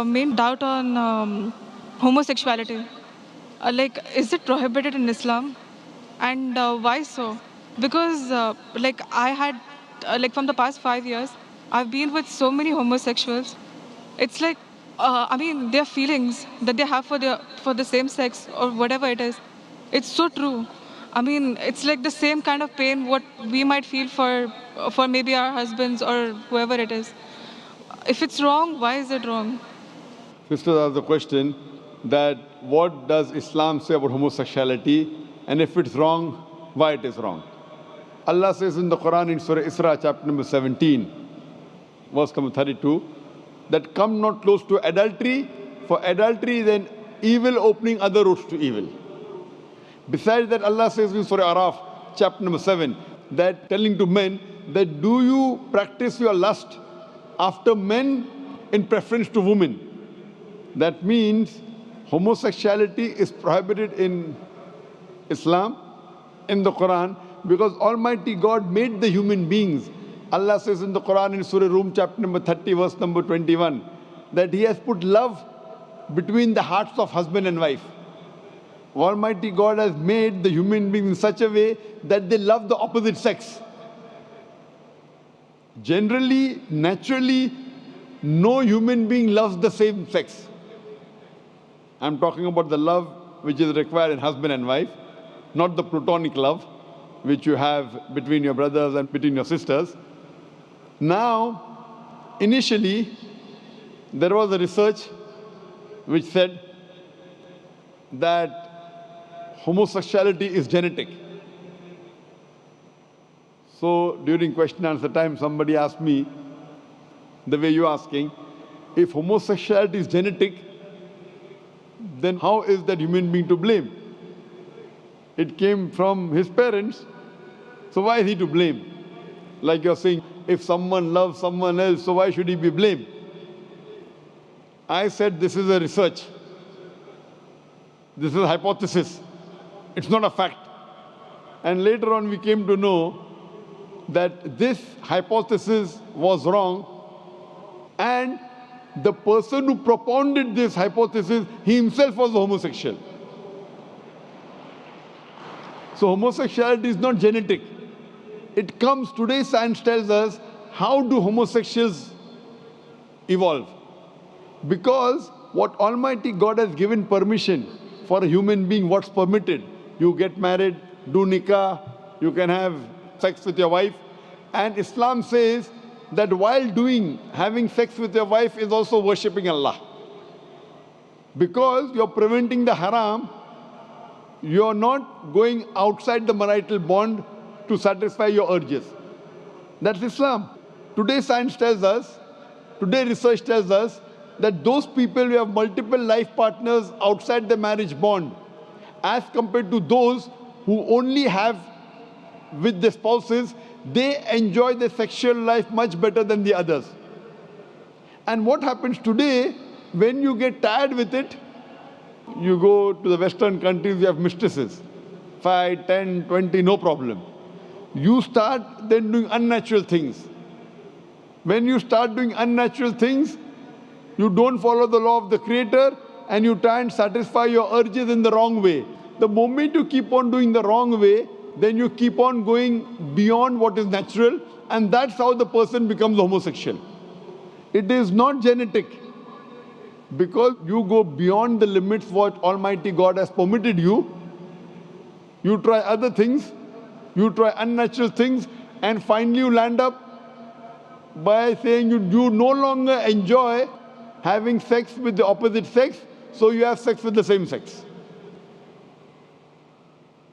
main doubt on homosexuality. Is it prohibited in Islam? And why so? Because, I had, from the past 5 years, I've been with so many homosexuals. It's like, their feelings that they have for the same sex or whatever it is, it's so true. It's like the same kind of pain what we might feel for maybe our husbands or whoever it is. If it's wrong, why is it wrong? Sisters asked the question that what does Islam say about homosexuality, and if it's wrong, why it is wrong. Allah says in the Quran in Surah Isra chapter number 17, verse number 32, that come not close to adultery, for adultery is an evil opening other roads to evil. Besides that, Allah says in Surah Araf chapter number 7, that telling to men that do you practice your lust after men in preference to women. That means homosexuality is prohibited in Islam, in the Quran, because Almighty God made the human beings. Allah says in the Quran in Surah Rum chapter number 30 verse number 21 that He has put love between the hearts of husband and wife. Almighty God has made the human beings in such a way that they love the opposite sex. Generally, naturally, no human being loves the same sex. I'm talking about the love which is required in husband and wife, not the platonic love which you have between your brothers and between your sisters. Now, initially, there was a research which said that homosexuality is genetic. So during question and answer time, somebody asked me, the way you're asking, if homosexuality is genetic, then how is that human being to blame? It came from his parents, so why is he to blame? Like you're saying, if someone loves someone else, so why should he be blamed? I said this is a research. This is a hypothesis. It's not a fact. And later on we came to know that this hypothesis was wrong, and the person who propounded this hypothesis, he himself was a homosexual. So homosexuality is not genetic. It comes, today science tells us, how do homosexuals evolve? Because what Almighty God has given permission for a human being, what's permitted. You get married, do nikah, you can have sex with your wife. And Islam says that while having sex with your wife is also worshipping Allah. Because you're preventing the haram, you're not going outside the marital bond to satisfy your urges. That's Islam. Today science tells us, today research tells us that those people who have multiple life partners outside the marriage bond, as compared to those who only have with their spouses, they enjoy their sexual life much better than the others. And what happens today, when you get tired with it, you go to the Western countries, you have mistresses. 5, 10, 20, no problem. You start then doing unnatural things. When you start doing unnatural things, you don't follow the law of the Creator and you try and satisfy your urges in the wrong way. The moment you keep on doing the wrong way, then you keep on going beyond what is natural, and that's how the person becomes homosexual. It is not genetic. Because you go beyond the limits what Almighty God has permitted you, you try other things, you try unnatural things, and finally you land up by saying you no longer enjoy having sex with the opposite sex, so you have sex with the same sex.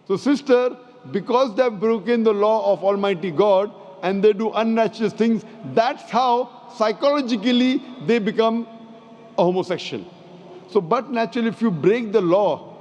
So sister, because they have broken the law of Almighty God and they do unnatural things, that's how psychologically they become a homosexual. So, but naturally, if you break the law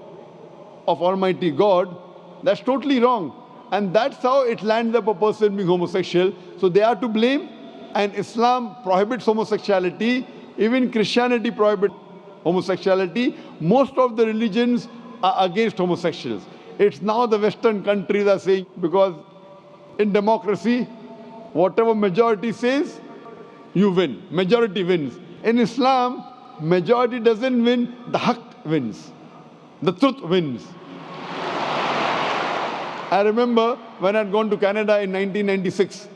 of Almighty God, that's totally wrong. And that's how it lands up a person being homosexual. So they are to blame, and Islam prohibits homosexuality. Even Christianity prohibits homosexuality. Most of the religions are against homosexuals. It's now the Western countries are saying, because in democracy, whatever majority says, you win. Majority wins. In Islam, majority doesn't win, the haqq wins. The truth wins. I remember when I'd gone to Canada in 1996,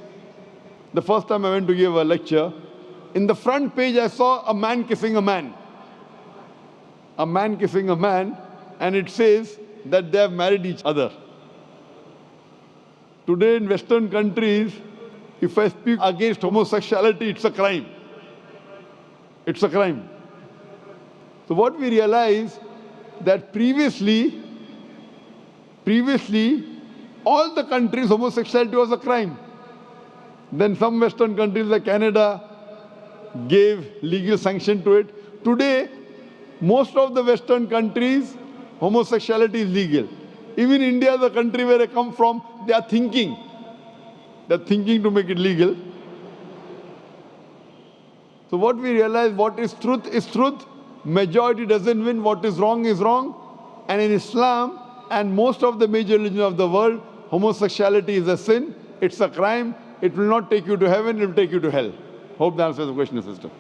the first time I went to give a lecture, in the front page I saw a man kissing a man. A man kissing a man, and it says that they have married each other. Today in Western countries, if I speak against homosexuality, it's a crime. It's a crime. So what we realize that previously, all the countries, homosexuality was a crime. Then some Western countries like Canada gave legal sanction to it. Today, most of the Western countries, homosexuality is legal. Even India, the country where I come from, they are thinking. They're thinking to make it legal. So what we realize, what is truth. Majority doesn't win. What is wrong is wrong. And in Islam and most of the major religions of the world, homosexuality is a sin. It's a crime. It will not take you to heaven. It will take you to hell. Hope that answers the question, sister.